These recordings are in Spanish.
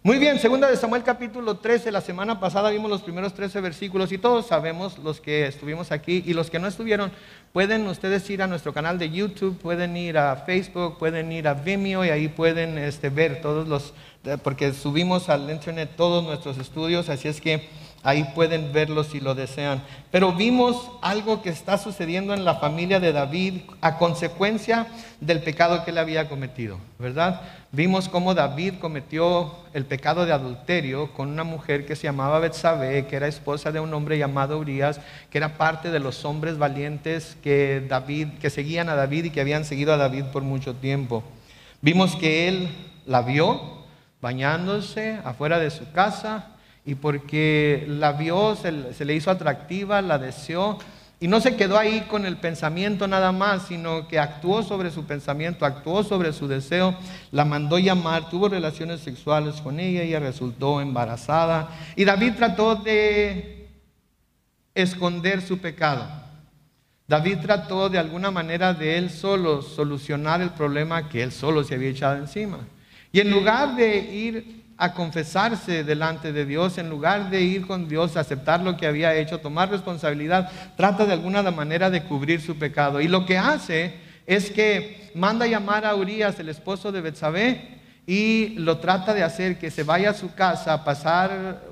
Muy bien, segunda de Samuel capítulo 13, la semana pasada vimos los primeros 13 versículos y todos sabemos, los que estuvimos aquí y los que no estuvieron, pueden ustedes ir a nuestro canal de YouTube, pueden ir a Facebook, pueden ir a Vimeo y ahí pueden ver todos los, porque subimos al internet todos nuestros estudios, así es que ahí pueden verlos si lo desean. Pero vimos algo que está sucediendo en la familia de David a consecuencia del pecado que él había cometido, ¿verdad? Vimos cómo David cometió el pecado de adulterio con una mujer que se llamaba Betsabé, que era esposa de un hombre llamado Urías, que era parte de los hombres valientes que seguían a David y que habían seguido a David por mucho tiempo. Vimos que él la vio bañándose afuera de su casa, y porque la vio, se le hizo atractiva, la deseó, y no se quedó ahí con el pensamiento nada más, sino que actuó sobre su pensamiento, actuó sobre su deseo, la mandó llamar, tuvo relaciones sexuales con ella resultó embarazada, y David trató de esconder su pecado. David trató de alguna manera de él solo solucionar el problema que él solo se había echado encima. Y en lugar de ir a confesarse delante de Dios, en lugar de ir con Dios a aceptar lo que había hecho, tomar responsabilidad, trata de alguna manera de cubrir su pecado. Y lo que hace es que manda llamar a Urías, el esposo de Betsabé, y lo trata de hacer que se vaya a su casa a pasar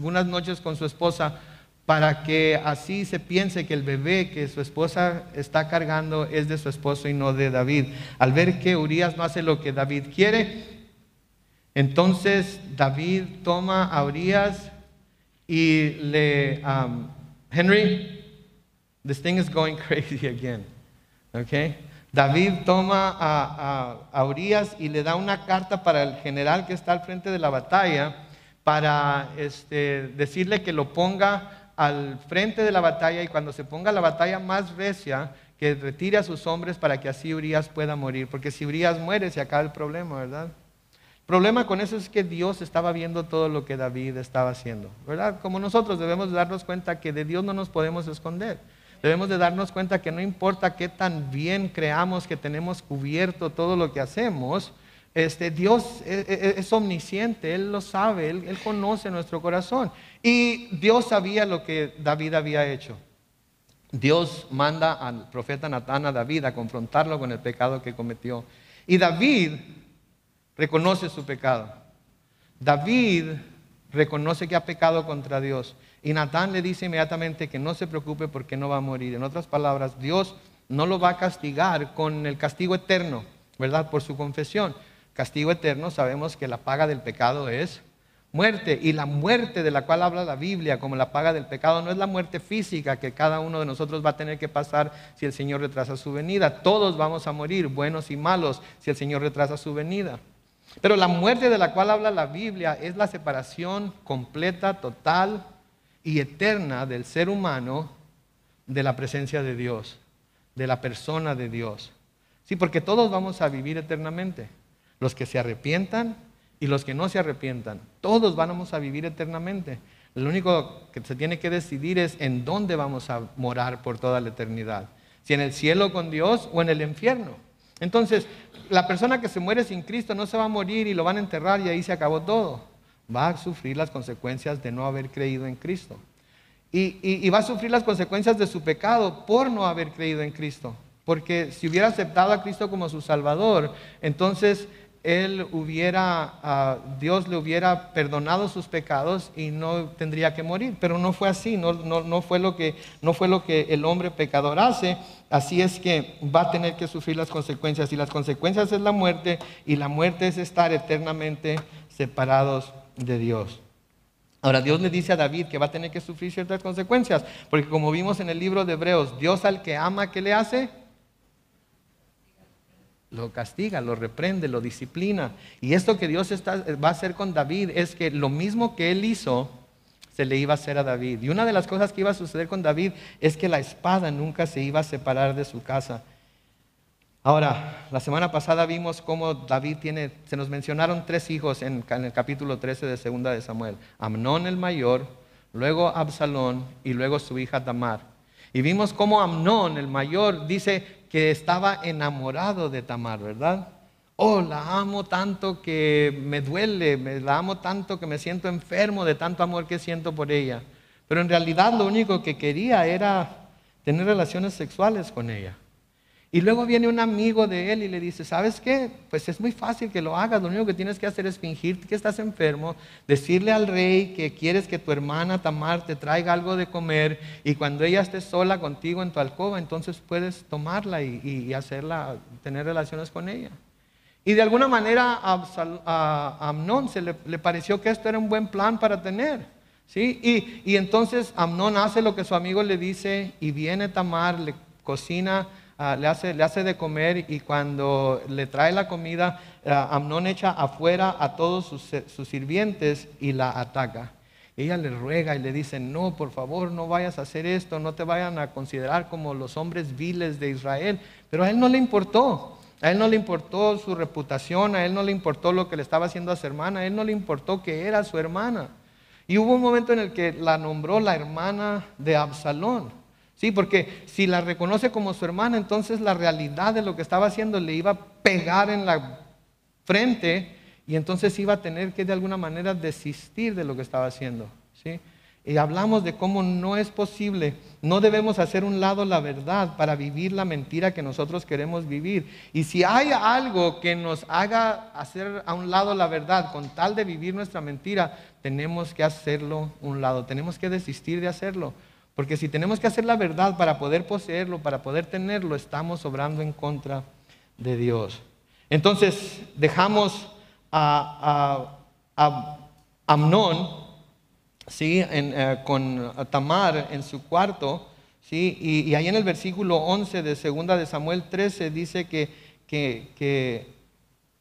unas noches con su esposa, para que así se piense que el bebé que su esposa está cargando es de su esposo y no de David. Al ver que Urías no hace lo que David quiere, entonces David toma a Urías y Henry, this thing is going crazy again. Okay? David toma a Urías y le da una carta para el general que está al frente de la batalla, para decirle que lo ponga al frente de la batalla, y cuando se ponga la batalla más recia, que retire a sus hombres para que así Urías pueda morir, porque si Urías muere se acaba el problema, ¿verdad? El problema con eso es que Dios estaba viendo todo lo que David estaba haciendo, ¿verdad? Como nosotros debemos de darnos cuenta que de Dios no nos podemos esconder. Debemos de darnos cuenta que no importa qué tan bien creamos que tenemos cubierto todo lo que hacemos, Dios es omnisciente, Él lo sabe, Él conoce nuestro corazón. Y Dios sabía lo que David había hecho. Dios manda al profeta Natán a David a confrontarlo con el pecado que cometió. Y David reconoce su pecado. David reconoce que ha pecado contra Dios. Y Natán le dice inmediatamente que no se preocupe porque no va a morir. En otras palabras, Dios no lo va a castigar con el castigo eterno, ¿verdad? Por su confesión. Castigo eterno, sabemos que la paga del pecado es muerte. Y la muerte de la cual habla la Biblia como la paga del pecado no es la muerte física que cada uno de nosotros va a tener que pasar si el Señor retrasa su venida. Todos vamos a morir, buenos y malos, si el Señor retrasa su venida. Pero la muerte de la cual habla la Biblia es la separación completa, total y eterna del ser humano de la presencia de Dios, de la persona de Dios. Sí, porque todos vamos a vivir eternamente. Los que se arrepientan y los que no se arrepientan, todos vamos a vivir eternamente. Lo único que se tiene que decidir es en dónde vamos a morar por toda la eternidad. Si en el cielo con Dios o en el infierno. Entonces, la persona que se muere sin Cristo no se va a morir y lo van a enterrar y ahí se acabó todo. Va a sufrir las consecuencias de no haber creído en Cristo. Y va a sufrir las consecuencias de su pecado por no haber creído en Cristo. Porque si hubiera aceptado a Cristo como su Salvador, entonces Dios le hubiera perdonado sus pecados y no tendría que morir. Pero no fue así, no fue lo que el hombre pecador hace. Así es que va a tener que sufrir las consecuencias, y las consecuencias es la muerte, y la muerte es estar eternamente separados de Dios. Ahora, Dios le dice a David que va a tener que sufrir ciertas consecuencias, porque como vimos en el libro de Hebreos, Dios al que ama, ¿qué le hace? Lo castiga, lo reprende, lo disciplina. Y esto que Dios va a hacer con David es que lo mismo que él hizo, se le iba a hacer a David. Y una de las cosas que iba a suceder con David es que la espada nunca se iba a separar de su casa. Ahora, la semana pasada vimos cómo David se nos mencionaron 3 hijos en el capítulo 13 de segunda de Samuel. Amnón el mayor, luego Absalón y luego su hija Tamar. Y vimos cómo Amnón el mayor dice que estaba enamorado de Tamar, ¿verdad? oh, la amo tanto que me duele, la amo tanto que me siento enfermo de tanto amor que siento por ella. Pero en realidad lo único que quería era tener relaciones sexuales con ella. Y luego viene un amigo de él y le dice, ¿sabes qué? Pues es muy fácil que lo hagas, lo único que tienes que hacer es fingir que estás enfermo, decirle al rey que quieres que tu hermana Tamar te traiga algo de comer y cuando ella esté sola contigo en tu alcoba, entonces puedes tomarla y hacerla, tener relaciones con ella. Y de alguna manera a Amnón le pareció que esto era un buen plan para tener, ¿sí? Y entonces Amnón hace lo que su amigo le dice y viene Tamar, le cocina, le hace de comer y cuando le trae la comida, Amnón echa afuera a todos sus sirvientes y la ataca. Ella le ruega y le dice, no, por favor, no vayas a hacer esto, no te vayan a considerar como los hombres viles de Israel. Pero a él no le importó. A él no le importó su reputación, a él no le importó lo que le estaba haciendo a su hermana, a él no le importó que era su hermana. Y hubo un momento en el que la nombró la hermana de Absalón. Sí, porque si la reconoce como su hermana, entonces la realidad de lo que estaba haciendo le iba a pegar en la frente y entonces iba a tener que de alguna manera desistir de lo que estaba haciendo. ¿Sí? Y hablamos de cómo no es posible, no debemos hacer un lado la verdad para vivir la mentira que nosotros queremos vivir. Y si hay algo que nos haga hacer a un lado la verdad con tal de vivir nuestra mentira, tenemos que hacerlo a un lado, tenemos que desistir de hacerlo. Porque si tenemos que hacer la verdad para poder poseerlo, para poder tenerlo, estamos obrando en contra de Dios. Entonces dejamos a Amnón, ¿sí? Con Tamar en su cuarto, ¿sí? Y ahí en el versículo 11 de 2 de Samuel 13 dice que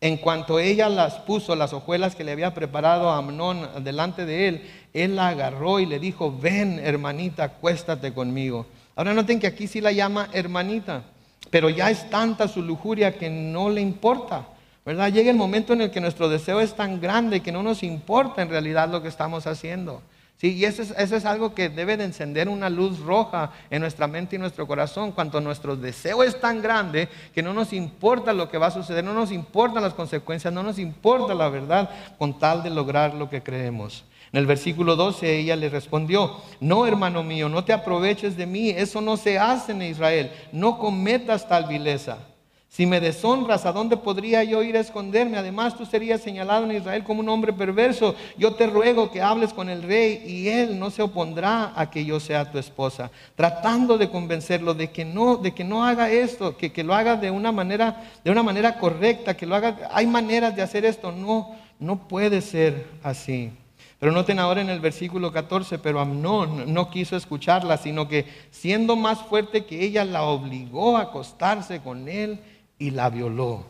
en cuanto ella las puso, las hojuelas que le había preparado a Amnón delante de él la agarró y le dijo, ven hermanita, acuéstate conmigo. Ahora noten que aquí sí la llama hermanita, pero ya es tanta su lujuria que no le importa, ¿verdad? Llega el momento en el que nuestro deseo es tan grande que no nos importa en realidad lo que estamos haciendo. Sí, y eso es algo que debe de encender una luz roja en nuestra mente y nuestro corazón. Cuando nuestro deseo es tan grande que no nos importa lo que va a suceder, no nos importan las consecuencias, no nos importa la verdad con tal de lograr lo que creemos. En el versículo 12 ella le respondió, no hermano mío, no te aproveches de mí, eso no se hace en Israel, no cometas tal vileza. Si me deshonras, ¿a dónde podría yo ir a esconderme? Además, tú serías señalado en Israel como un hombre perverso. Yo te ruego que hables con el rey y él no se opondrá a que yo sea tu esposa. Tratando de convencerlo de que no haga esto, que lo haga de una manera correcta, que lo haga. Hay maneras de hacer esto. No puede ser así. Pero noten ahora en el versículo 14, pero Amnón no quiso escucharla, sino que siendo más fuerte que ella, la obligó a acostarse con él y la violó.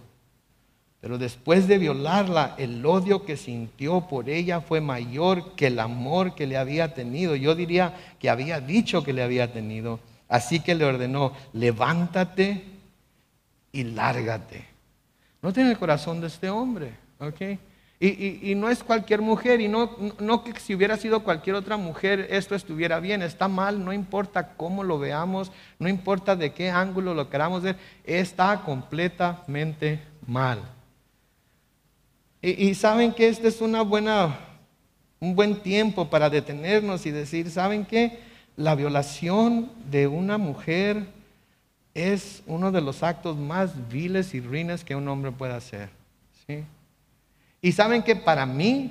Pero después de violarla, el odio que sintió por ella fue mayor que el amor que le había tenido. Yo diría que había dicho que le había tenido. Así que le ordenó, levántate y lárgate. Noten el corazón de este hombre, ¿ok? Y no es cualquier mujer, y no que si hubiera sido cualquier otra mujer esto estuviera bien, está mal, no importa cómo lo veamos, no importa de qué ángulo lo queramos ver, está completamente mal. Y saben que este es un buen tiempo para detenernos y decir, ¿saben qué? La violación de una mujer es uno de los actos más viles y ruines que un hombre puede hacer, ¿sí? Y saben que para mí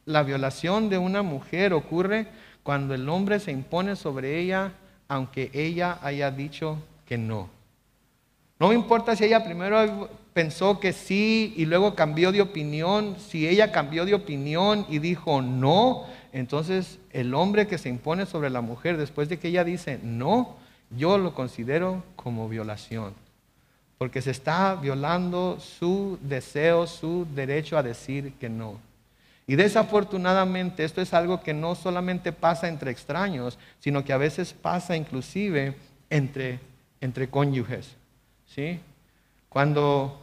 la violación de una mujer ocurre cuando el hombre se impone sobre ella, aunque ella haya dicho que no. No me importa si ella primero pensó que sí y luego cambió de opinión. Si ella cambió de opinión y dijo no, entonces el hombre que se impone sobre la mujer después de que ella dice no, yo lo considero como violación. Porque se está violando su deseo, su derecho a decir que no. Y desafortunadamente esto es algo que no solamente pasa entre extraños, sino que a veces pasa inclusive entre cónyuges, ¿sí? Cuando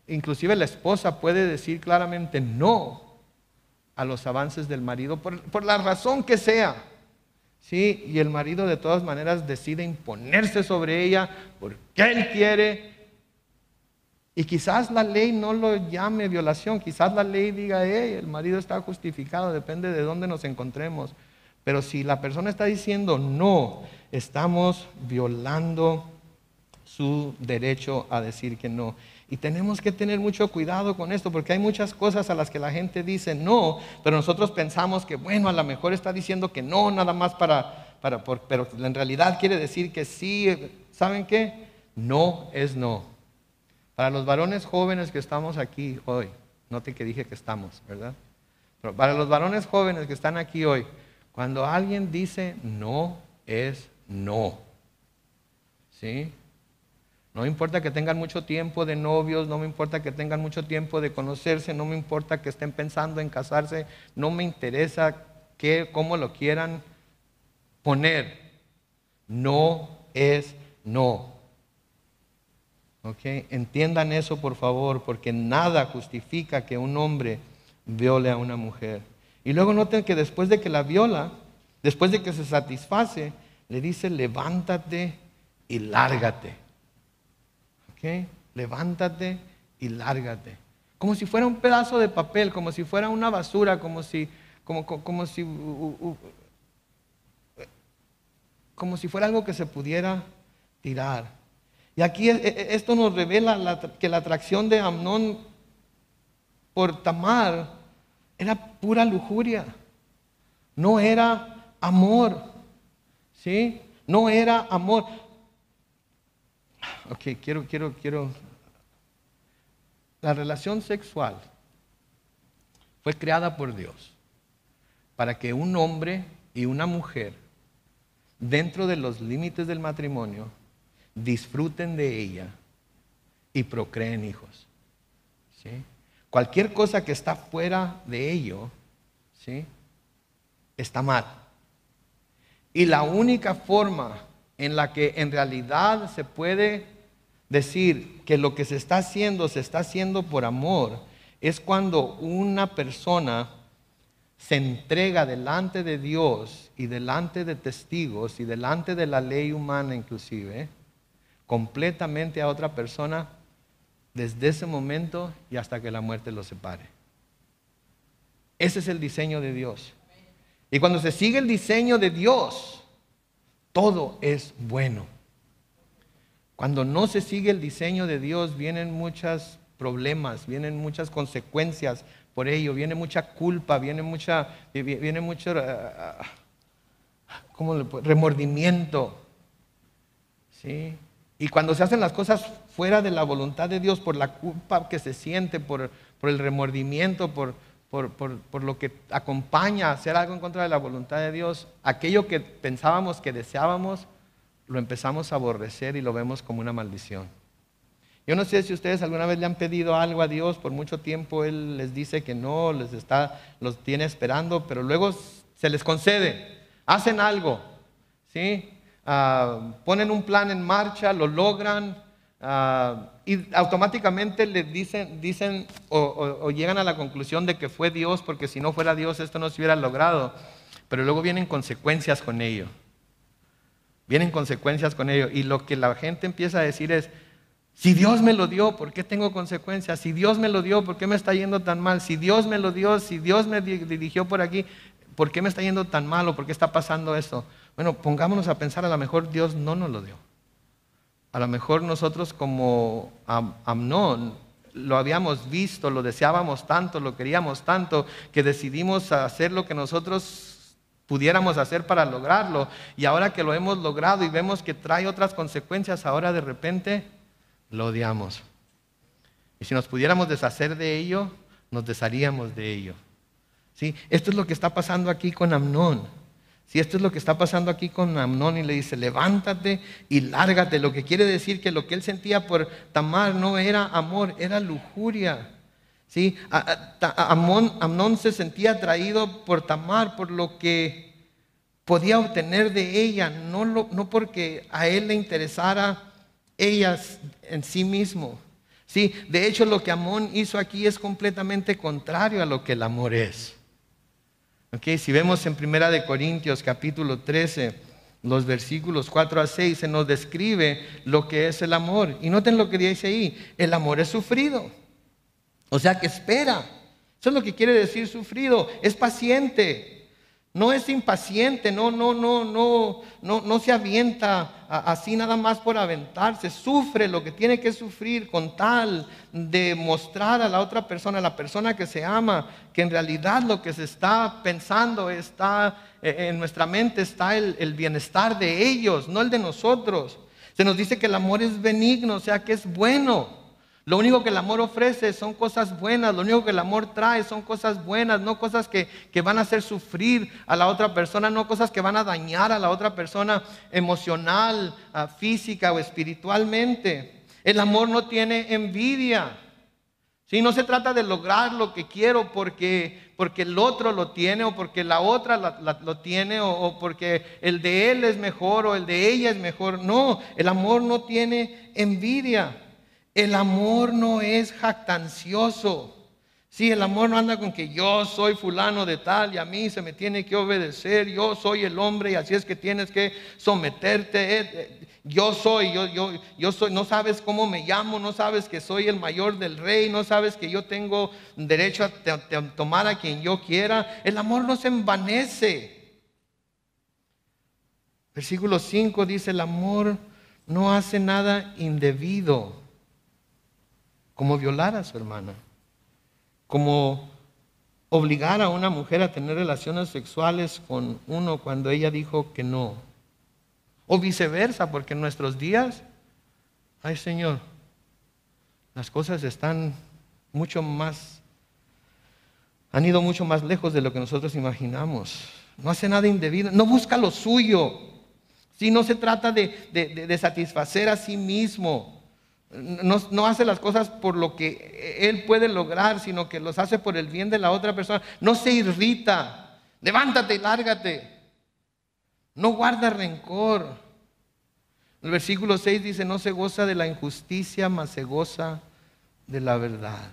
inclusive la esposa puede decir claramente no a los avances del marido por la razón que sea, ¿sí? Y el marido de todas maneras decide imponerse sobre ella porque él quiere. Y quizás la ley no lo llame violación, quizás la ley diga, hey, el marido está justificado, depende de dónde nos encontremos. Pero si la persona está diciendo no, estamos violando su derecho a decir que no. Y tenemos que tener mucho cuidado con esto, porque hay muchas cosas a las que la gente dice no, pero nosotros pensamos que, bueno, a lo mejor está diciendo que no, nada más pero en realidad quiere decir que sí. ¿Saben qué? No es no. Para los varones jóvenes que estamos aquí hoy, note que dije que estamos, ¿verdad? Pero para los varones jóvenes que están aquí hoy, cuando alguien dice no, es no. ¿Sí? No me importa que tengan mucho tiempo de novios, no me importa que tengan mucho tiempo de conocerse, no me importa que estén pensando en casarse, no me interesa cómo lo quieran poner. No es no. ¿Ok? Entiendan eso, por favor, porque nada justifica que un hombre viole a una mujer. Y luego noten que después de que la viola, después de que se satisface, le dice, levántate y lárgate. ¿Ok? Levántate y lárgate. Como si fuera un pedazo de papel, como si fuera una basura, como si fuera algo que se pudiera tirar. Y aquí esto nos revela que la atracción de Amnón por Tamar era pura lujuria. No era amor. ¿Sí? No era amor. Ok, quiero. La relación sexual fue creada por Dios para que un hombre y una mujer, dentro de los límites del matrimonio, disfruten de ella y procreen hijos. ¿Sí? Cualquier cosa que está fuera de ello, ¿sí?, está mal. Y la única forma en la que en realidad se puede decir que lo que se está haciendo por amor, es cuando una persona se entrega delante de Dios y delante de testigos y delante de la ley humana inclusive, completamente a otra persona desde ese momento y hasta que la muerte los separe. Ese es el diseño de Dios. Y cuando se sigue el diseño de Dios, todo es bueno. Cuando no se sigue el diseño de Dios, vienen muchos problemas, vienen muchas consecuencias por ello, viene mucha culpa, viene mucho remordimiento. ¿Sí? Y cuando se hacen las cosas fuera de la voluntad de Dios, por la culpa que se siente, por el remordimiento, por lo que acompaña a hacer algo en contra de la voluntad de Dios, aquello que pensábamos que deseábamos, lo empezamos a aborrecer y lo vemos como una maldición. Yo no sé si ustedes alguna vez le han pedido algo a Dios, por mucho tiempo Él les dice que no, los tiene esperando, pero luego se les concede, hacen algo, ¿sí? Ponen un plan en marcha, lo logran, y automáticamente les dicen o llegan a la conclusión de que fue Dios, porque si no fuera Dios esto no se hubiera logrado. Pero luego vienen consecuencias con ello. Y lo que la gente empieza a decir es, si Dios me lo dio, ¿por qué tengo consecuencias? Si Dios me lo dio, ¿por qué me está yendo tan mal? Si Dios me lo dio, si Dios me dirigió por aquí, ¿por qué me está yendo tan mal o por qué está pasando esto? Bueno, pongámonos a pensar, a lo mejor Dios no nos lo dio. A lo mejor nosotros como Amnón lo habíamos visto, lo deseábamos tanto, lo queríamos tanto, que decidimos hacer lo que nosotros pudiéramos hacer para lograrlo. Y ahora que lo hemos logrado y vemos que trae otras consecuencias, ahora de repente lo odiamos. Y si nos pudiéramos deshacer de ello, nos desharíamos de ello. ¿Sí? Esto es lo que está pasando aquí con Amnón. Si esto es lo que está pasando aquí con Amnón, y le dice, levántate y lárgate. Lo que quiere decir que lo que él sentía por Tamar no era amor, era lujuria. ¿Sí? Amnón se sentía atraído por Tamar, por lo que podía obtener de ella, no porque a él le interesara ella en sí mismo. ¿Sí? De hecho, lo que Amnón hizo aquí es completamente contrario a lo que el amor es. Okay, si vemos en 1 Corintios capítulo 13, los versículos 4 a 6 se nos describe lo que es el amor. Y noten lo que dice ahí, el amor es sufrido. O sea que espera. Eso es lo que quiere decir sufrido. Es paciente. No es impaciente, no se avienta así nada más por aventarse. Sufre lo que tiene que sufrir con tal de mostrar a la otra persona, a la persona que se ama, que en realidad lo que se está pensando está en nuestra mente, está el bienestar de ellos, no el de nosotros. Se nos dice que el amor es benigno, o sea que es bueno. Lo único que el amor ofrece son cosas buenas, lo único que el amor trae son cosas buenas, no cosas que van a hacer sufrir a la otra persona, no cosas que van a dañar a la otra persona emocional, física o espiritualmente. El amor no tiene envidia. ¿Sí? No se trata de lograr lo que quiero porque el otro lo tiene o porque la otra lo tiene o porque el de él es mejor o el de ella es mejor. No, el amor no tiene envidia. El amor no es jactancioso. Sí, el amor no anda con que yo soy fulano de tal y a mí se me tiene que obedecer. Yo soy el hombre y así es que tienes que someterte. Yo soy. No sabes cómo me llamo, no sabes que soy el mayor del rey, no sabes que yo tengo derecho a tomar a quien yo quiera. El amor no se envanece. Versículo 5 dice, el amor no hace nada indebido, como violar a su hermana, como obligar a una mujer a tener relaciones sexuales con uno cuando ella dijo que no, o viceversa, porque en nuestros días, ay Señor, las cosas están han ido mucho más lejos de lo que nosotros imaginamos. No hace nada indebido, no busca lo suyo. Si no se trata de satisfacer a sí mismo. No hace las cosas por lo que él puede lograr, sino que los hace por el bien de la otra persona. No se irrita. Levántate y lárgate. No guarda rencor. El versículo 6 dice, no se goza de la injusticia, mas se goza de la verdad.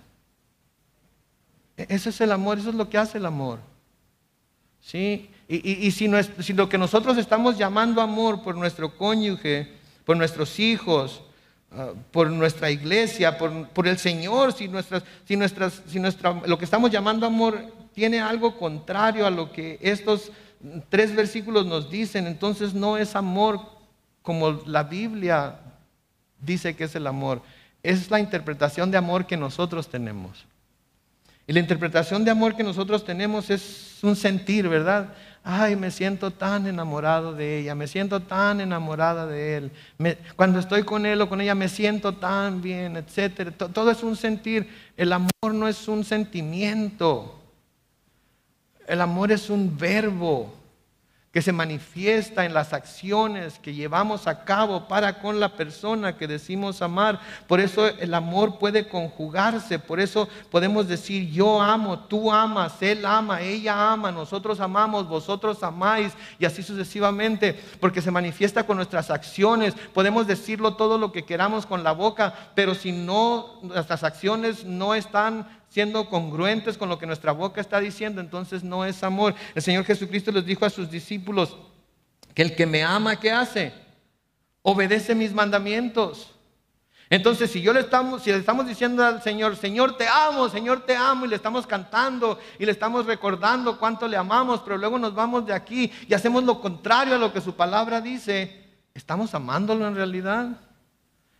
Ese es el amor, eso es lo que hace el amor. ¿Sí? Y si lo que nosotros estamos llamando amor por nuestro cónyuge, por nuestros hijos, por nuestra iglesia, por el Señor, si lo que estamos llamando amor tiene algo contrario a lo que estos 3 versículos nos dicen, entonces no es amor como la Biblia dice que es el amor. Es la interpretación de amor que nosotros tenemos. Y la interpretación de amor que nosotros tenemos es un sentir, ¿verdad? Ay, me siento tan enamorado de ella, me siento tan enamorada de él. Cuando estoy con él o con ella me siento tan bien, etc. Todo es un sentir. El amor no es un sentimiento. El amor es un verbo que se manifiesta en las acciones que llevamos a cabo para con la persona que decimos amar. Por eso el amor puede conjugarse, por eso podemos decir yo amo, tú amas, él ama, ella ama, nosotros amamos, vosotros amáis, y así sucesivamente, porque se manifiesta con nuestras acciones. Podemos decirlo todo lo que queramos con la boca, pero si no, nuestras acciones no están siendo congruentes con lo que nuestra boca está diciendo, entonces no es amor. El Señor Jesucristo les dijo a sus discípulos que el que me ama, ¿qué hace? Obedece mis mandamientos. Entonces, si le estamos diciendo al Señor, Señor te amo, y le estamos cantando y le estamos recordando cuánto le amamos, pero luego nos vamos de aquí y hacemos lo contrario a lo que su palabra dice, ¿estamos amándolo en realidad?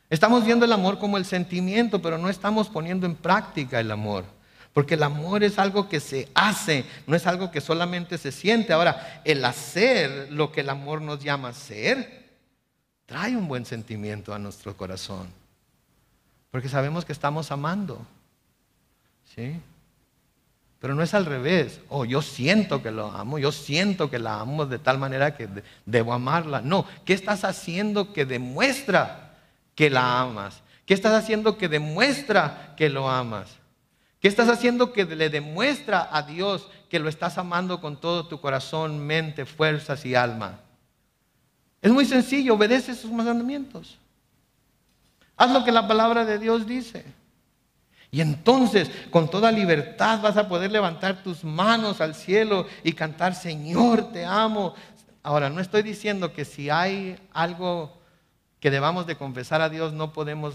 Estamos viendo el amor como el sentimiento, pero no estamos poniendo en práctica el amor. Porque el amor es algo que se hace, no es algo que solamente se siente. Ahora, el hacer lo que el amor nos llama a hacer, trae un buen sentimiento a nuestro corazón. Porque sabemos que estamos amando. ¿Sí? Pero no es al revés. Oh, yo siento que lo amo, yo siento que la amo de tal manera que debo amarla. No, ¿qué estás haciendo que demuestra que la amas? ¿Qué estás haciendo que demuestra que lo amas? ¿Qué estás haciendo que le demuestra a Dios que lo estás amando con todo tu corazón, mente, fuerzas y alma? Es muy sencillo, obedece sus mandamientos. Haz lo que la palabra de Dios dice. Y entonces, con toda libertad vas a poder levantar tus manos al cielo y cantar, Señor, te amo. Ahora, no estoy diciendo que si hay algo que debamos de confesar a Dios, no podemos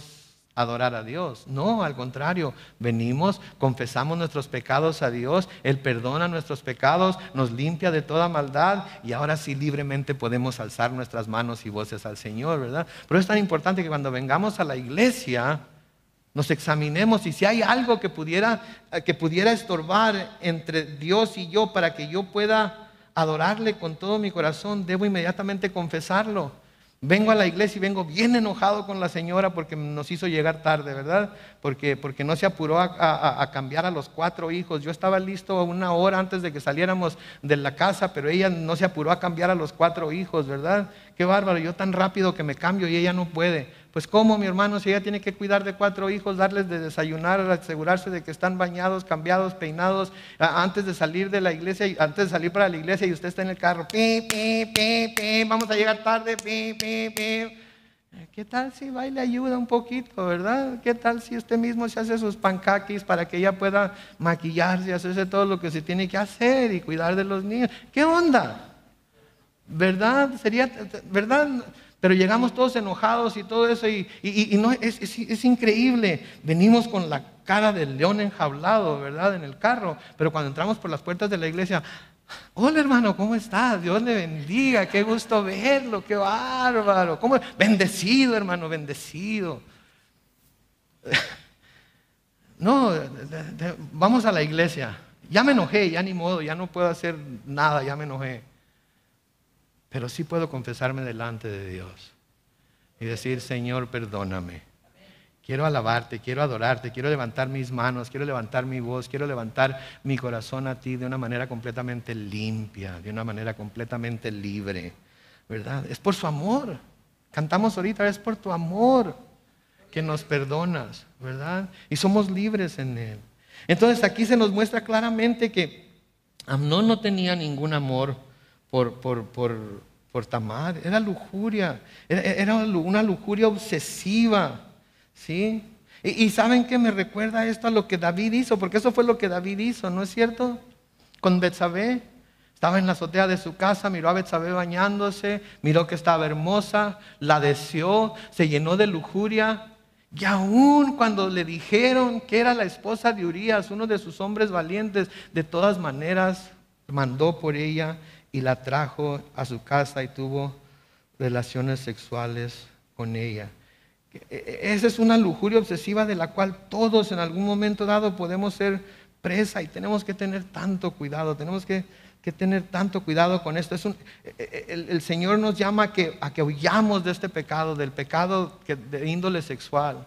adorar a Dios. No, al contrario, venimos, confesamos nuestros pecados a Dios, Él perdona nuestros pecados, nos limpia de toda maldad y ahora sí libremente podemos alzar nuestras manos y voces al Señor, ¿verdad? Pero es tan importante que cuando vengamos a la iglesia nos examinemos y si hay algo que pudiera estorbar entre Dios y yo para que yo pueda adorarle con todo mi corazón, debo inmediatamente confesarlo. Vengo a la iglesia y vengo bien enojado con la señora porque nos hizo llegar tarde, ¿verdad? Porque no se apuró a cambiar a los 4 hijos. Yo estaba listo 1 hora antes de que saliéramos de la casa, pero ella no se apuró a cambiar a los 4 hijos, ¿verdad? Qué bárbaro, yo tan rápido que me cambio y ella no puede. Pues ¿cómo, mi hermano? Si ella tiene que cuidar de 4 hijos, darles de desayunar, asegurarse de que están bañados, cambiados, peinados, antes de salir de la iglesia, antes de salir para la iglesia y usted está en el carro, vamos a llegar tarde, ¿qué tal si va y le ayuda un poquito, verdad? ¿Qué tal si usted mismo se hace sus pancaquis para que ella pueda maquillarse, hacerse todo lo que se tiene que hacer y cuidar de los niños? ¿Qué onda? ¿Verdad? ¿Verdad? Pero llegamos todos enojados y todo eso y no, es increíble. Venimos con la cara del león enjaulado, ¿verdad? En el carro. Pero cuando entramos por las puertas de la iglesia, hola hermano, ¿cómo estás? Dios le bendiga, qué gusto verlo, qué bárbaro. ¿Cómo? Bendecido hermano, bendecido. No, vamos a la iglesia. Ya me enojé, ya ni modo, ya no puedo hacer nada, ya me enojé. Pero sí puedo confesarme delante de Dios y decir, Señor, perdóname. Quiero alabarte, quiero adorarte, quiero levantar mis manos, quiero levantar mi voz, quiero levantar mi corazón a ti de una manera completamente limpia, de una manera completamente libre, ¿verdad? Es por su amor. Cantamos ahorita, es por tu amor que nos perdonas, ¿verdad? Y somos libres en Él. Entonces aquí se nos muestra claramente que Amnón no tenía ningún amor por Tamar, era lujuria, era una lujuria obsesiva, ¿sí? Y ¿saben qué me recuerda esto a lo que David hizo? Porque eso fue lo que David hizo, ¿no es cierto? Con Betsabé, estaba en la azotea de su casa, miró a Betsabé bañándose, miró que estaba hermosa, la deseó, se llenó de lujuria. Y aún cuando le dijeron que era la esposa de Urías, uno de sus hombres valientes, de todas maneras mandó por ella y la trajo a su casa y tuvo relaciones sexuales con ella. Esa es una lujuria obsesiva de la cual todos en algún momento dado podemos ser presa y tenemos que tener tanto cuidado, tenemos que tener tanto cuidado con esto. El Señor nos llama a que huyamos de este pecado, del pecado de índole sexual.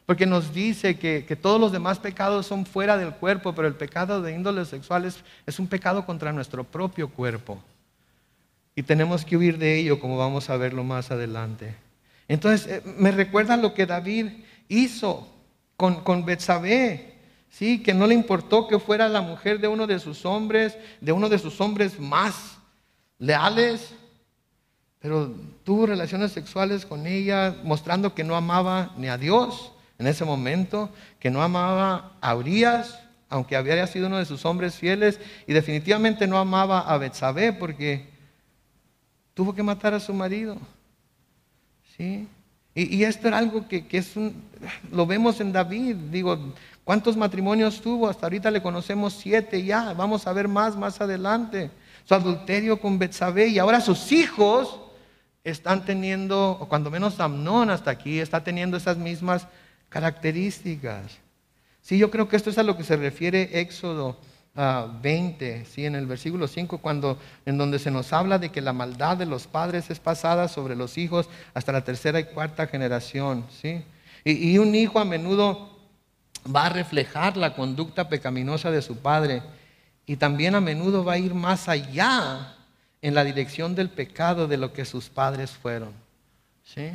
Porque nos dice que todos los demás pecados son fuera del cuerpo, pero el pecado de índole sexual es un pecado contra nuestro propio cuerpo. Y tenemos que huir de ello, como vamos a verlo más adelante. Entonces, me recuerda lo que David hizo con Betsabé, ¿sí? Que no le importó que fuera la mujer de uno de sus hombres más leales, pero tuvo relaciones sexuales con ella, mostrando que no amaba ni a Dios en ese momento, que no amaba a Urías, aunque había sido uno de sus hombres fieles, y definitivamente no amaba a Betsabé porque tuvo que matar a su marido. ¿Sí? Y esto era algo que lo vemos en David. Digo, ¿cuántos matrimonios tuvo? Hasta ahorita le conocemos 7 ya. Vamos a ver más adelante. Su adulterio con Betsabé, y ahora sus hijos están teniendo, o cuando menos Amnón hasta aquí, está teniendo esas mismas características. Sí, yo creo que esto es a lo que se refiere Éxodo 20, ¿sí? En el versículo 5, en donde se nos habla de que la maldad de los padres es pasada sobre los hijos hasta la 3ª y 4ª generación, ¿sí? Y un hijo a menudo va a reflejar la conducta pecaminosa de su padre, y también a menudo va a ir más allá en la dirección del pecado de lo que sus padres fueron, ¿sí?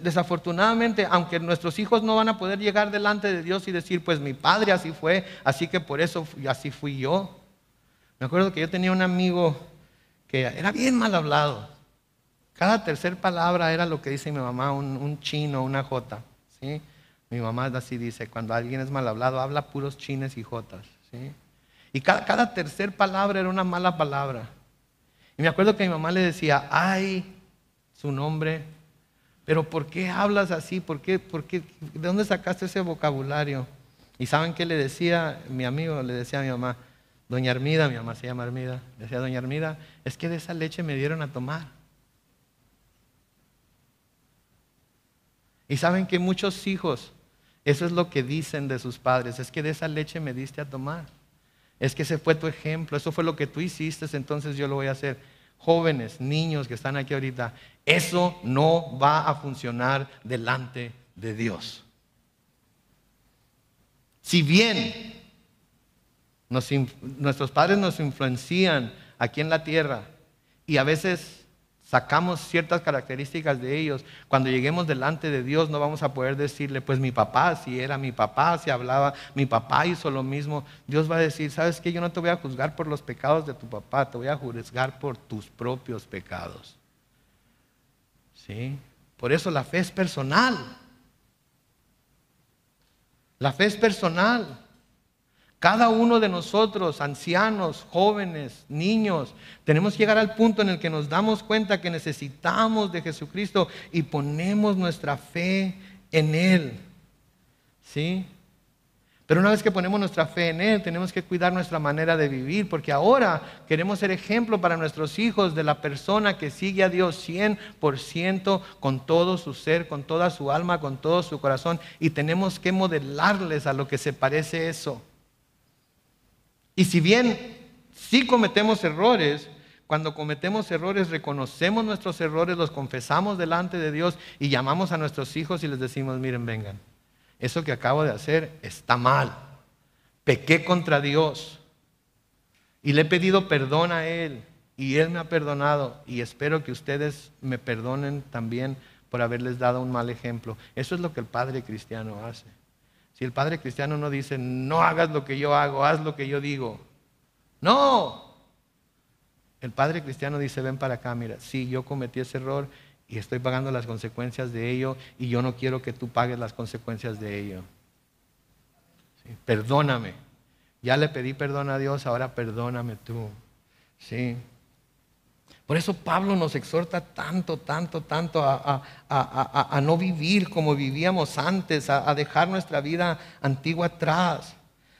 Desafortunadamente, aunque nuestros hijos no van a poder llegar delante de Dios y decir, pues mi padre así fue, así que por eso así fui yo. Me acuerdo que yo tenía un amigo que era bien mal hablado. Cada 3er palabra era lo que dice mi mamá, un chino, una jota, ¿sí? Mi mamá así dice, cuando alguien es mal hablado, habla puros chines y jotas, ¿sí? Y cada 3er palabra era una mala palabra. Y me acuerdo que mi mamá le decía, ay, su nombre, pero ¿por qué hablas así? ¿De dónde sacaste ese vocabulario? ¿Y saben qué le decía mi amigo? Le decía a mi mamá, doña Armida, mi mamá se llama Armida, le decía, doña Armida, es que de esa leche me dieron a tomar. Y saben que muchos hijos, eso es lo que dicen de sus padres, es que de esa leche me diste a tomar. Es que ese fue tu ejemplo, eso fue lo que tú hiciste, entonces yo lo voy a hacer. Jóvenes, niños que están aquí ahorita, eso no va a funcionar delante de Dios. Si bien nuestros padres nos influencian aquí en la tierra y a veces sacamos ciertas características de ellos, cuando lleguemos delante de Dios no vamos a poder decirle, pues mi papá, si era mi papá, si hablaba, mi papá hizo lo mismo. Dios va a decir, ¿sabes qué? Yo no te voy a juzgar por los pecados de tu papá, te voy a juzgar por tus propios pecados. ¿Sí? Por eso la fe es personal. La fe es personal. Cada uno de nosotros, ancianos, jóvenes, niños, tenemos que llegar al punto en el que nos damos cuenta que necesitamos de Jesucristo y ponemos nuestra fe en Él. ¿Sí? Pero una vez que ponemos nuestra fe en Él, tenemos que cuidar nuestra manera de vivir, porque ahora queremos ser ejemplo para nuestros hijos de la persona que sigue a Dios 100% con todo su ser, con toda su alma, con todo su corazón, y tenemos que modelarles a lo que se parece eso. Y si bien sí cometemos errores, cuando cometemos errores reconocemos nuestros errores, los confesamos delante de Dios y llamamos a nuestros hijos y les decimos, miren, vengan, eso que acabo de hacer está mal, pequé contra Dios y le he pedido perdón a Él y Él me ha perdonado y espero que ustedes me perdonen también por haberles dado un mal ejemplo. Eso es lo que el padre cristiano hace. Si el padre cristiano no dice, no hagas lo que yo hago, haz lo que yo digo. No. El padre cristiano dice, ven para acá, mira, sí, yo cometí ese error y estoy pagando las consecuencias de ello y yo no quiero que tú pagues las consecuencias de ello. ¿Sí? Perdóname. Ya le pedí perdón a Dios, ahora perdóname tú. ¿Sí? Por eso Pablo nos exhorta tanto a no vivir como vivíamos antes, a dejar nuestra vida antigua atrás.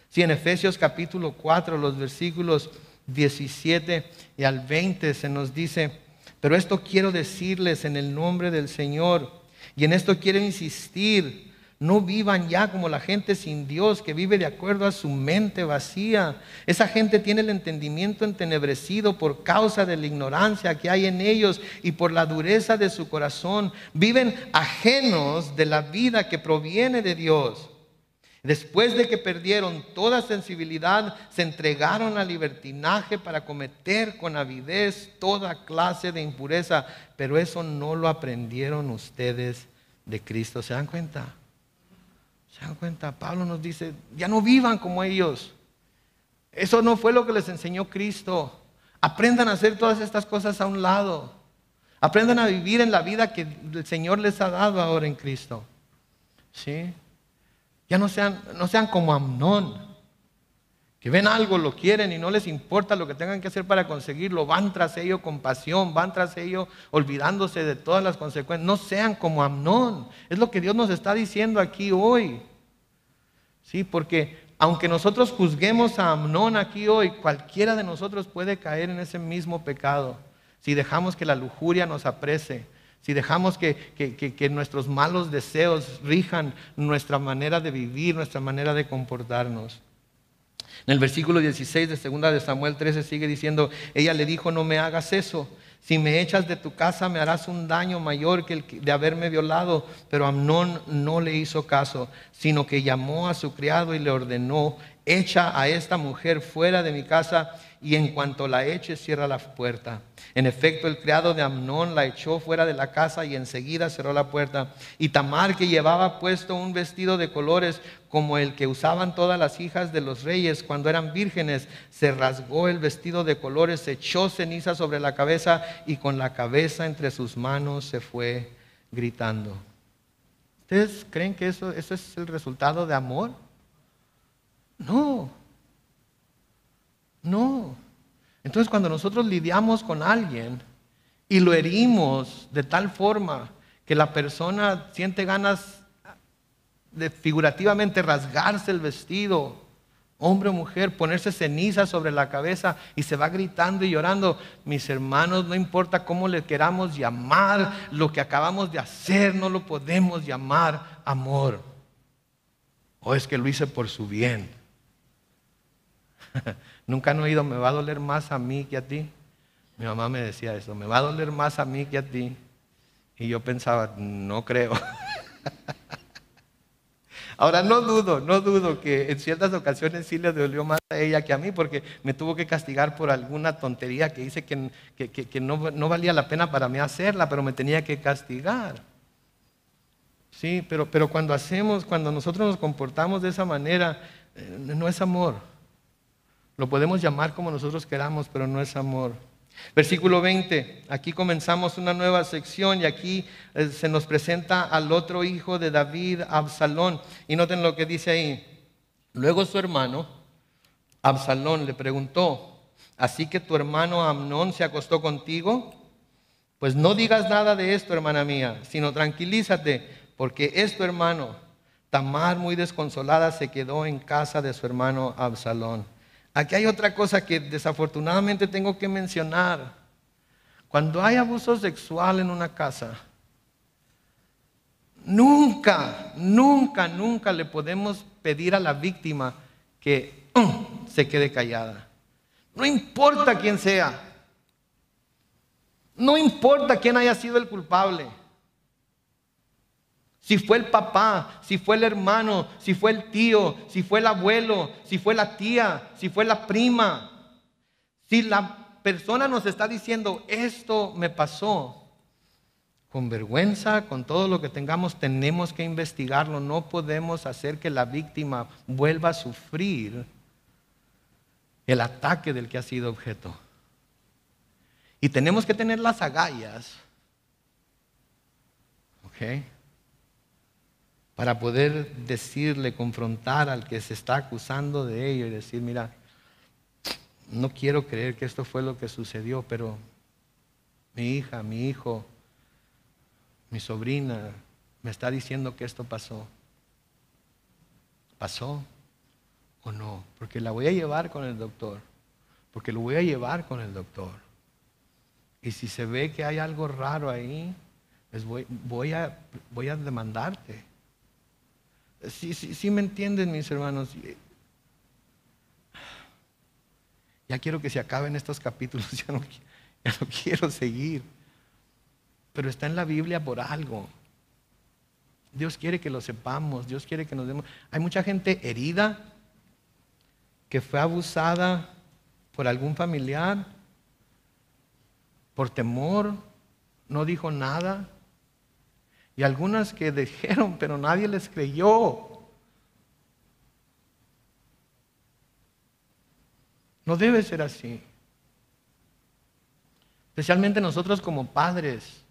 Si en Efesios capítulo 4, los versículos 17 y al 20 se nos dice, pero esto quiero decirles en el nombre del Señor, y en esto quiero insistir, no vivan ya como la gente sin Dios, que vive de acuerdo a su mente vacía. Esa gente tiene el entendimiento entenebrecido por causa de la ignorancia que hay en ellos y por la dureza de su corazón. Viven ajenos de la vida que proviene de Dios. Después de que perdieron toda sensibilidad, se entregaron al libertinaje para cometer con avidez toda clase de impureza. Pero eso no lo aprendieron ustedes de Cristo. ¿Se dan cuenta? ¿Se dan cuenta? Pablo nos dice, ya no vivan como ellos. Eso no fue lo que les enseñó Cristo. Aprendan a hacer todas estas cosas a un lado. Aprendan a vivir en la vida que el Señor les ha dado ahora en Cristo. ¿Sí? Ya no sean como Amnón, que ven algo, lo quieren y no les importa lo que tengan que hacer para conseguirlo. Van tras ello con pasión, van tras ello olvidándose de todas las consecuencias. No sean como Amnón. Es lo que Dios nos está diciendo aquí hoy. Sí, porque aunque nosotros juzguemos a Amnón aquí hoy, cualquiera de nosotros puede caer en ese mismo pecado. Si dejamos que la lujuria nos aprese, si dejamos que nuestros malos deseos rijan nuestra manera de vivir, nuestra manera de comportarnos. En el versículo 16 de 2 de Samuel 13 sigue diciendo, ella le dijo, no me hagas eso. Si me echas de tu casa me harás un daño mayor que el de haberme violado. Pero Amnón no le hizo caso, sino que llamó a su criado y le ordenó, echa a esta mujer fuera de mi casa y en cuanto la eche cierra la puerta. En efecto, el criado de Amnón la echó fuera de la casa y enseguida cerró la puerta. Y Tamar, que llevaba puesto un vestido de colores como el que usaban todas las hijas de los reyes cuando eran vírgenes, se rasgó el vestido de colores, se echó ceniza sobre la cabeza y con la cabeza entre sus manos se fue gritando. ¿Ustedes creen que eso es el resultado de amor? No. Entonces cuando nosotros lidiamos con alguien y lo herimos de tal forma que la persona siente ganas de figurativamente rasgarse el vestido, hombre o mujer, ponerse ceniza sobre la cabeza y se va gritando y llorando, mis hermanos, no importa cómo le queramos llamar, lo que acabamos de hacer no lo podemos llamar amor. O es que lo hice por su bien. Nunca han oído, me va a doler más a mí que a ti. Mi mamá me decía eso, me va a doler más a mí que a ti. Y yo pensaba, no creo. Ahora no dudo que en ciertas ocasiones sí le dolió más a ella que a mí, porque me tuvo que castigar por alguna tontería que hice que no valía la pena para mí hacerla, pero me tenía que castigar. Sí, pero cuando nosotros nos comportamos de esa manera, no es amor. Lo podemos llamar como nosotros queramos, pero no es amor. Versículo 20, aquí comenzamos una nueva sección y aquí se nos presenta al otro hijo de David, Absalón. Y noten lo que dice ahí. Luego su hermano, Absalón, le preguntó, ¿así que tu hermano Amnón se acostó contigo? Pues no digas nada de esto, hermana mía, sino tranquilízate, porque es tu hermano. Tamar, muy desconsolada, se quedó en casa de su hermano Absalón. Aquí hay otra cosa que desafortunadamente tengo que mencionar. Cuando hay abuso sexual en una casa, nunca le podemos pedir a la víctima que se quede callada. No importa quién sea. No importa quién haya sido el culpable. Si fue el papá, si fue el hermano, si fue el tío, si fue el abuelo, si fue la tía, si fue la prima. Si la persona nos está diciendo, esto me pasó, con vergüenza, con todo lo que tengamos, tenemos que investigarlo. No podemos hacer que la víctima vuelva a sufrir el ataque del que ha sido objeto. Y tenemos que tener las agallas, ¿ok?, para poder decirle, confrontar al que se está acusando de ello y decir, mira, no quiero creer que esto fue lo que sucedió, pero mi hija, mi hijo, mi sobrina me está diciendo que esto pasó. ¿Pasó o no? Porque la voy a llevar con el doctor, porque lo voy a llevar con el doctor. Y si se ve que hay algo raro ahí, pues voy a demandarte. Sí me entienden, mis hermanos. Ya quiero que se acaben estos capítulos, ya no quiero seguir. Pero está en la Biblia por algo. Dios quiere que lo sepamos, Dios quiere que nos demos. Hay mucha gente herida que fue abusada por algún familiar, por temor, no dijo nada. Y algunas que dijeron, pero nadie les creyó. No debe ser así. Especialmente nosotros como padres.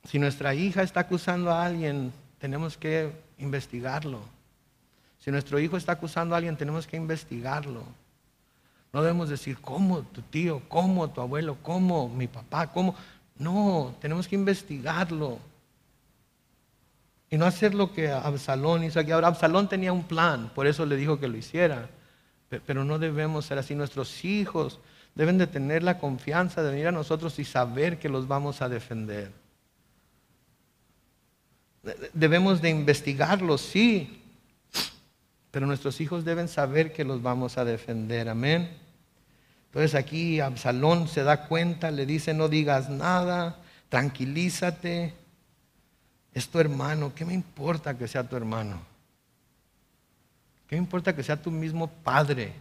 Si nuestra hija está acusando a alguien, tenemos que investigarlo. Si nuestro hijo está acusando a alguien, tenemos que investigarlo. No debemos decir, ¿cómo tu tío? ¿Cómo tu abuelo? ¿Cómo mi papá? ¿Cómo? No, tenemos que investigarlo. Y no hacer lo que Absalón hizo aquí. Ahora, Absalón tenía un plan, por eso le dijo que lo hiciera. Pero no debemos ser así. Nuestros hijos deben de tener la confianza de venir a nosotros y saber que los vamos a defender. Debemos de investigarlos, sí. Pero nuestros hijos deben saber que los vamos a defender. Amén. Entonces aquí Absalón se da cuenta, le dice, no digas nada, tranquilízate. Es tu hermano, ¿qué me importa que sea tu hermano? ¿Qué me importa que sea tu mismo padre?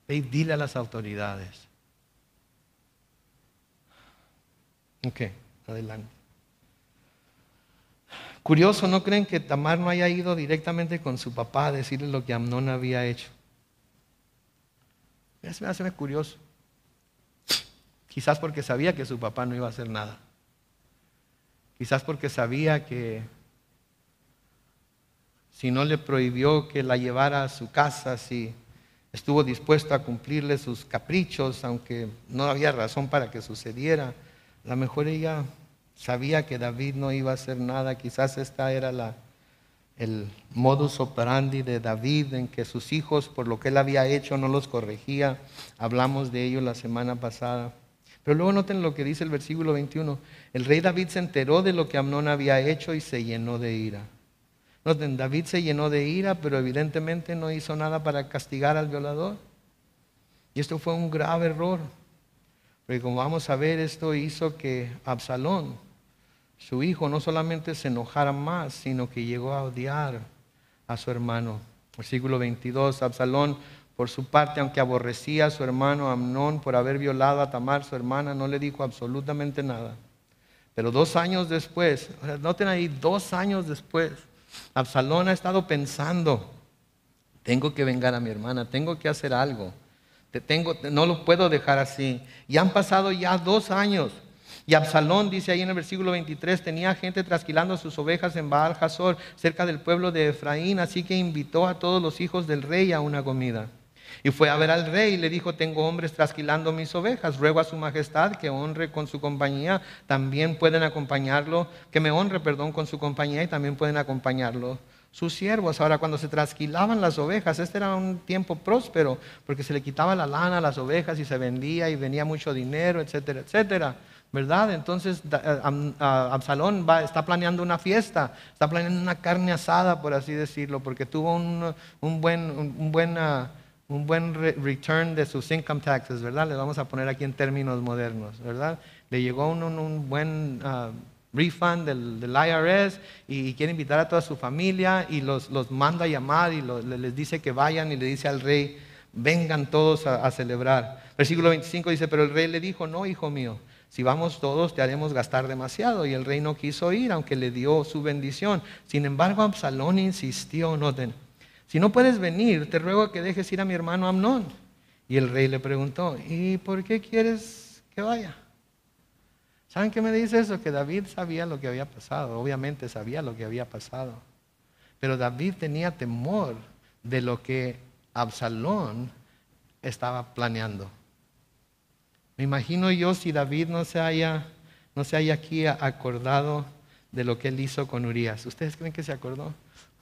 Ve y dile a las autoridades. Ok, adelante. Curioso, ¿no creen que Tamar no haya ido directamente con su papá a decirle lo que Amnón había hecho? Eso me hace curioso. Quizás porque sabía que su papá no iba a hacer nada. Quizás porque sabía que si no le prohibió que la llevara a su casa, si Estuvo dispuesto a cumplirle sus caprichos, aunque no había razón para que sucediera. A lo mejor ella sabía que David no iba a hacer nada. Quizás esta era el modus operandi de David, en que sus hijos, por lo que él había hecho, no los corregía. Hablamos de ello la semana pasada. Pero luego noten lo que dice el versículo 21. El rey David se enteró de lo que Amnón había hecho y se llenó de ira. Noten, David se llenó de ira, pero evidentemente no hizo nada para castigar al violador. Y esto fue un grave error. Porque como vamos a ver, esto hizo que Absalón, su hijo, no solamente se enojara más, sino que llegó a odiar a su hermano. Versículo 22, Absalón, por su parte, aunque aborrecía a su hermano Amnón por haber violado a Tamar, su hermana, no le dijo absolutamente nada. Pero 2 años después, noten ahí, 2 años después, Absalón ha estado pensando, tengo que vengar a mi hermana, tengo que hacer algo, no lo puedo dejar así. Y han pasado ya 2 años. Y Absalón, dice ahí en el versículo 23, tenía gente trasquilando sus ovejas en Baal Hazor, cerca del pueblo de Efraín, así que invitó a todos los hijos del rey a una comida. Y fue a ver al rey y le dijo, tengo hombres trasquilando mis ovejas, ruego a su majestad que honre con su compañía, también pueden acompañarlo, que me honre, perdón, con su compañía y también pueden acompañarlo sus siervos. Ahora, cuando se trasquilaban las ovejas, este era un tiempo próspero, porque se le quitaba la lana a las ovejas y se vendía y venía mucho dinero, etcétera, etcétera, ¿verdad? Entonces Absalón está planeando una fiesta, está planeando una carne asada, por así decirlo, porque tuvo un buen return de sus income taxes, ¿verdad? Le vamos a poner aquí en términos modernos, ¿verdad? Le llegó un buen refund del IRS y quiere invitar a toda su familia y los manda a llamar y les dice que vayan y le dice al rey, vengan todos a celebrar. Versículo 25 dice, pero el rey le dijo, no, hijo mío, si vamos todos te haremos gastar demasiado. Y el rey no quiso ir, aunque le dio su bendición. Sin embargo, Absalón insistió, noten, si no puedes venir, te ruego que dejes ir a mi hermano Amnón. Y el rey le preguntó, ¿y por qué quieres que vaya? ¿Saben qué me dice eso? Que David sabía lo que había pasado, obviamente sabía lo que había pasado. Pero David tenía temor de lo que Absalón estaba planeando. Me imagino yo si David no se haya aquí acordado de lo que él hizo con Urías. ¿Ustedes creen que se acordó?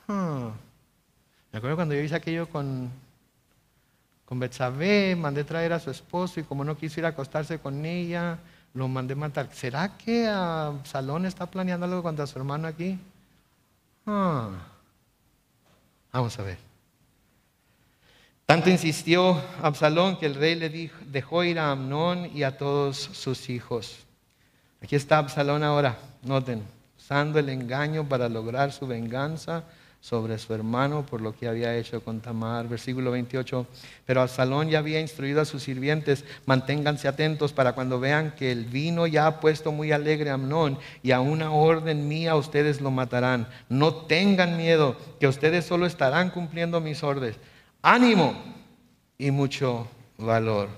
Me acuerdo cuando yo hice aquello con Betsabé, mandé traer a su esposo y como no quiso ir a acostarse con ella, lo mandé matar. ¿Será que Absalón está planeando algo contra su hermano aquí? Vamos a ver. Tanto insistió Absalón que el rey le dejó ir a Amnón y a todos sus hijos. Aquí está Absalón ahora, noten, usando el engaño para lograr su venganza sobre su hermano por lo que había hecho con Tamar. Versículo 28, pero Absalón ya había instruido a sus sirvientes, manténganse atentos para cuando vean que el vino ya ha puesto muy alegre a Amnón y a una orden mía ustedes lo matarán. No tengan miedo, que ustedes solo estarán cumpliendo mis órdenes. Ánimo y mucho valor.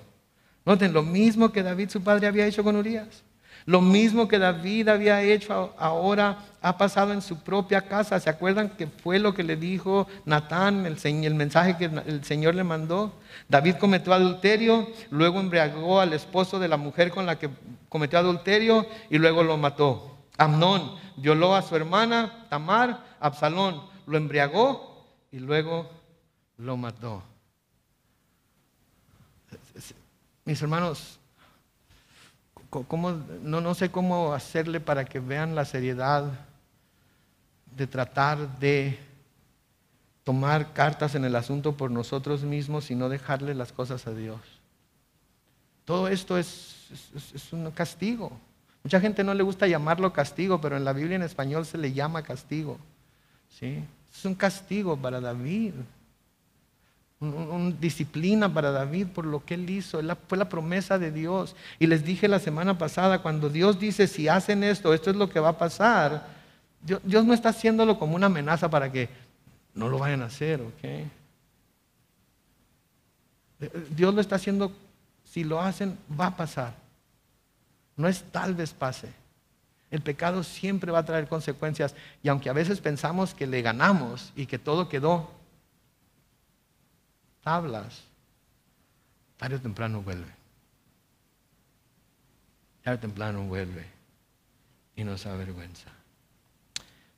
Noten, lo mismo que David su padre había hecho con Urías. Lo mismo que David había hecho ahora ha pasado en su propia casa. ¿Se acuerdan que fue lo que le dijo Natán, el mensaje que el Señor le mandó? David cometió adulterio, luego embriagó al esposo de la mujer con la que cometió adulterio y luego lo mató. Amnón violó a su hermana Tamar, Absalón lo embriagó y luego lo mató. Mis hermanos, no sé cómo hacerle para que vean la seriedad de tratar de tomar cartas en el asunto por nosotros mismos y no dejarle las cosas a Dios. Todo esto es un castigo. Mucha gente no le gusta llamarlo castigo, pero en la Biblia en español se le llama castigo. ¿Sí? Es un castigo para David. Una disciplina para David por lo que él hizo. Fue la promesa de Dios. Y les dije la semana pasada, cuando Dios dice, si hacen esto, esto es lo que va a pasar, Dios no está haciéndolo como una amenaza para que no lo vayan a hacer, ¿ok? Dios lo está haciendo, si lo hacen, va a pasar. No es tal vez pase. El pecado siempre va a traer consecuencias. Y aunque a veces pensamos que le ganamos y que todo quedó tablas, tarde o temprano vuelve. Tarde o temprano vuelve y nos avergüenza.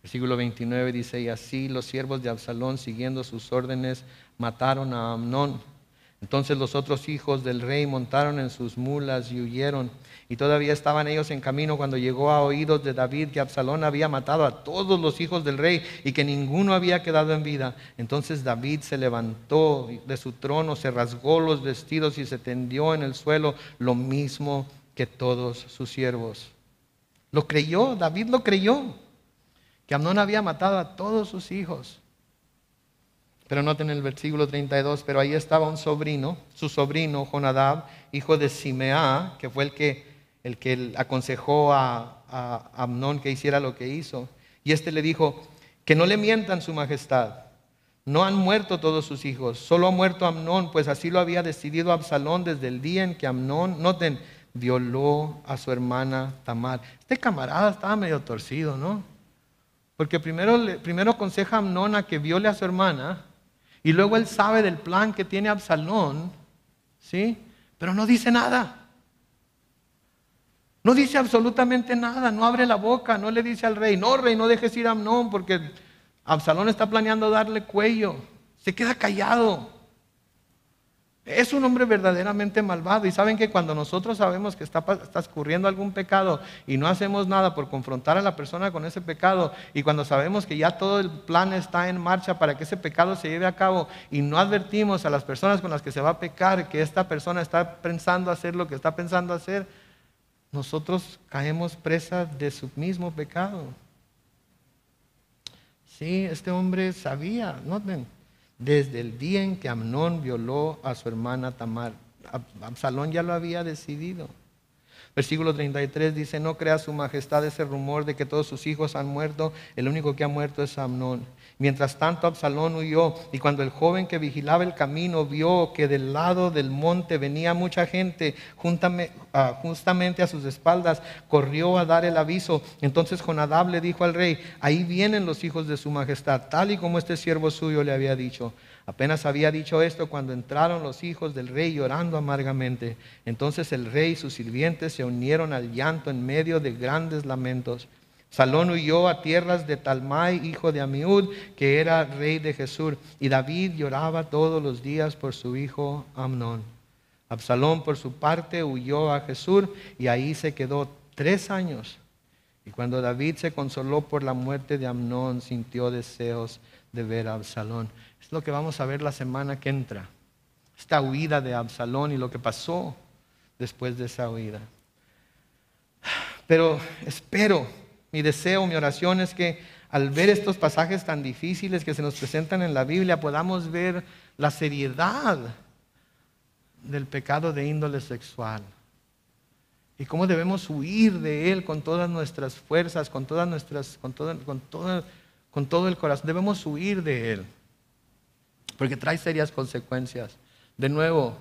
Versículo 29 dice: y así los siervos de Absalón, siguiendo sus órdenes, mataron a Amnón. Entonces los otros hijos del rey montaron en sus mulas y huyeron. Y todavía estaban ellos en camino cuando llegó a oídos de David que Absalón había matado a todos los hijos del rey y que ninguno había quedado en vida. Entonces David se levantó de su trono, se rasgó los vestidos y se tendió en el suelo, lo mismo que todos sus siervos. Lo creyó, David lo creyó, que Amnón había matado a todos sus hijos. Pero noten el versículo 32, pero ahí estaba un sobrino, su sobrino Jonadab, hijo de Simea, que fue el que aconsejó a Amnón que hiciera lo que hizo. Y este le dijo: que no le mientan, su majestad. No han muerto todos sus hijos, solo ha muerto Amnón, pues así lo había decidido Absalón desde el día en que Amnón, noten, violó a su hermana Tamar. Este camarada estaba medio torcido, ¿no? Porque primero aconseja a Amnón a que viole a su hermana, y luego él sabe del plan que tiene Absalón, ¿sí? Pero no dice nada. No dice absolutamente nada, no abre la boca, no le dice al rey: no, rey, no dejes ir a Amnón porque Absalón está planeando darle cuello. Se queda callado. Es un hombre verdaderamente malvado. Y saben que cuando nosotros sabemos que está ocurriendo algún pecado y no hacemos nada por confrontar a la persona con ese pecado, y cuando sabemos que ya todo el plan está en marcha para que ese pecado se lleve a cabo y no advertimos a las personas con las que se va a pecar que esta persona está pensando hacer lo que está pensando hacer, nosotros caemos presa de su mismo pecado. Sí, este hombre sabía, noten, desde el día en que Amnón violó a su hermana Tamar. Absalón ya lo había decidido. Versículo 33 dice: no crea su majestad ese rumor de que todos sus hijos han muerto, el único que ha muerto es Amnón. Mientras tanto Absalón huyó, y cuando el joven que vigilaba el camino vio que del lado del monte venía mucha gente justamente a sus espaldas, corrió a dar el aviso. Entonces Jonadab le dijo al rey: ahí vienen los hijos de su majestad, tal y como este siervo suyo le había dicho. Apenas había dicho esto cuando entraron los hijos del rey llorando amargamente. Entonces el rey y sus sirvientes se unieron al llanto en medio de grandes lamentos. Absalón huyó a tierras de Talmai, hijo de Amiud, que era rey de Gesur, y David lloraba todos los días por su hijo Amnón. Absalón, por su parte, huyó a Gesur y ahí se quedó 3 años. Y cuando David se consoló por la muerte de Amnón, sintió deseos de ver a Absalón. Es lo que vamos a ver la semana que entra. Esta huida de Absalón y lo que pasó después de esa huida. Pero espero, mi deseo, mi oración es que al ver estos pasajes tan difíciles que se nos presentan en la Biblia, podamos ver la seriedad del pecado de índole sexual y cómo debemos huir de él con todas nuestras fuerzas, con todo el corazón. Debemos huir de él porque trae serias consecuencias. De nuevo,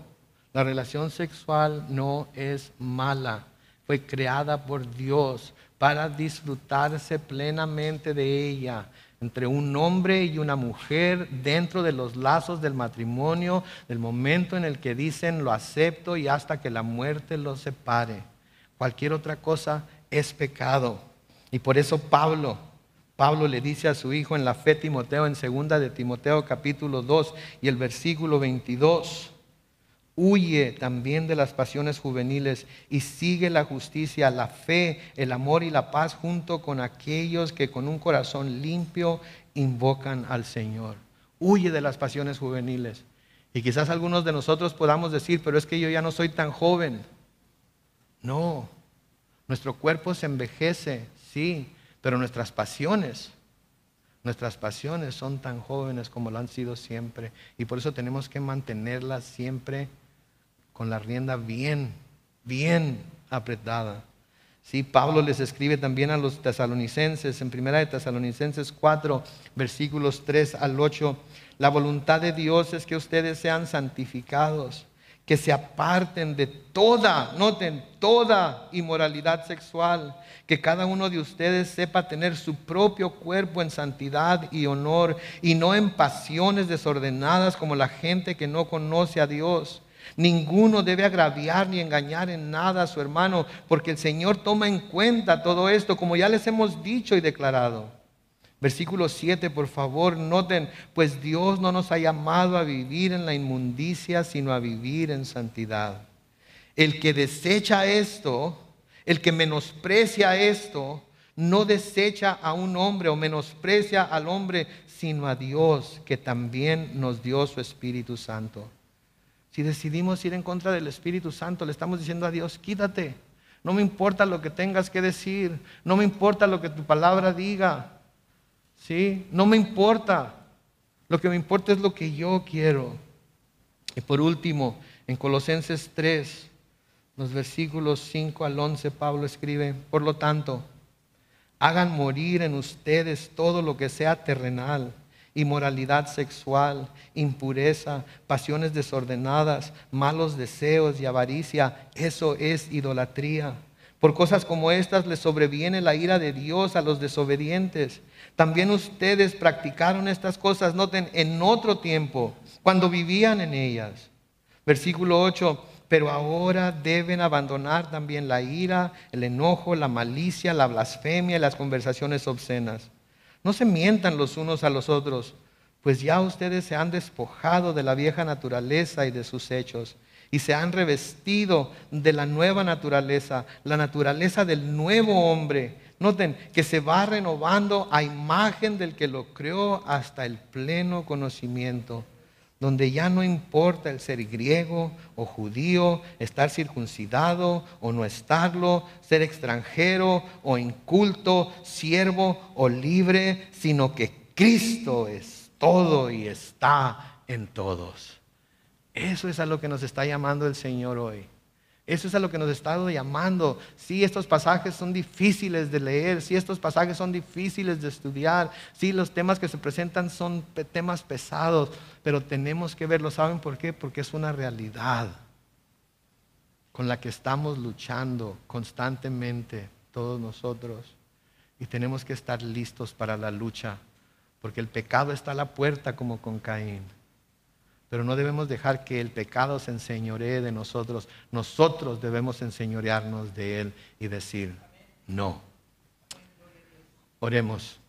la relación sexual no es mala, fue creada por Dios para disfrutarse plenamente de ella, entre un hombre y una mujer, dentro de los lazos del matrimonio, del momento en el que dicen lo acepto y hasta que la muerte los separe. Cualquier otra cosa es pecado. Y por eso Pablo le dice a su hijo en la fe, Timoteo, en 2 de Timoteo capítulo 2 y el versículo 22, huye también de las pasiones juveniles y sigue la justicia, la fe, el amor y la paz junto con aquellos que con un corazón limpio invocan al Señor. Huye de las pasiones juveniles. Y quizás algunos de nosotros podamos decir: pero es que yo ya no soy tan joven. No, nuestro cuerpo se envejece, sí, pero nuestras pasiones son tan jóvenes como lo han sido siempre. Y por eso tenemos que mantenerlas siempre con la rienda bien apretada. Sí, Pablo les escribe también a los tesalonicenses en 1 de Tesalonicenses 4, versículos 3 al 8. La voluntad de Dios es que ustedes sean santificados, que se aparten de toda inmoralidad sexual, que cada uno de ustedes sepa tener su propio cuerpo en santidad y honor, y no en pasiones desordenadas como la gente que no conoce a Dios. Ninguno debe agraviar ni engañar en nada a su hermano, porque el Señor toma en cuenta todo esto, como ya les hemos dicho y declarado. Versículo 7, por favor, noten, pues Dios no nos ha llamado a vivir en la inmundicia, sino a vivir en santidad. El que desecha esto, el que menosprecia esto, no desecha a un hombre o menosprecia al hombre, sino a Dios, que también nos dio su Espíritu Santo. Si decidimos ir en contra del Espíritu Santo, le estamos diciendo a Dios, quítate. No me importa lo que tengas que decir, no me importa lo que tu palabra diga. ¿Sí? No me importa. Lo que me importa es lo que yo quiero. Y por último, en Colosenses 3, los versículos 5 al 11, Pablo escribe, por lo tanto, hagan morir en ustedes todo lo que sea terrenal, inmoralidad sexual, impureza, pasiones desordenadas, malos deseos y avaricia. Eso es idolatría. Por cosas como estas les sobreviene la ira de Dios a los desobedientes. También ustedes practicaron estas cosas, noten, en otro tiempo, cuando vivían en ellas. Versículo 8, pero ahora deben abandonar también la ira, el enojo, la malicia, la blasfemia y las conversaciones obscenas. No se mientan los unos a los otros, pues ya ustedes se han despojado de la vieja naturaleza y de sus hechos, y se han revestido de la nueva naturaleza, la naturaleza del nuevo hombre. Noten que se va renovando a imagen del que lo creó hasta el pleno conocimiento, donde ya no importa el ser griego o judío, estar circuncidado o no estarlo, ser extranjero o inculto, siervo o libre, sino que Cristo es todo y está en todos. Eso es a lo que nos está llamando el Señor hoy. Eso es a lo que nos está llamando. Sí, estos pasajes son difíciles de leer. Sí, estos pasajes son difíciles de estudiar. Sí, los temas que se presentan son temas pesados. Pero tenemos que verlo. ¿Saben por qué? Porque es una realidad con la que estamos luchando constantemente todos nosotros. Y tenemos que estar listos para la lucha. Porque el pecado está a la puerta como con Caín. Pero no debemos dejar que el pecado se enseñoree de nosotros. Nosotros debemos enseñorearnos de él y decir, no. Oremos.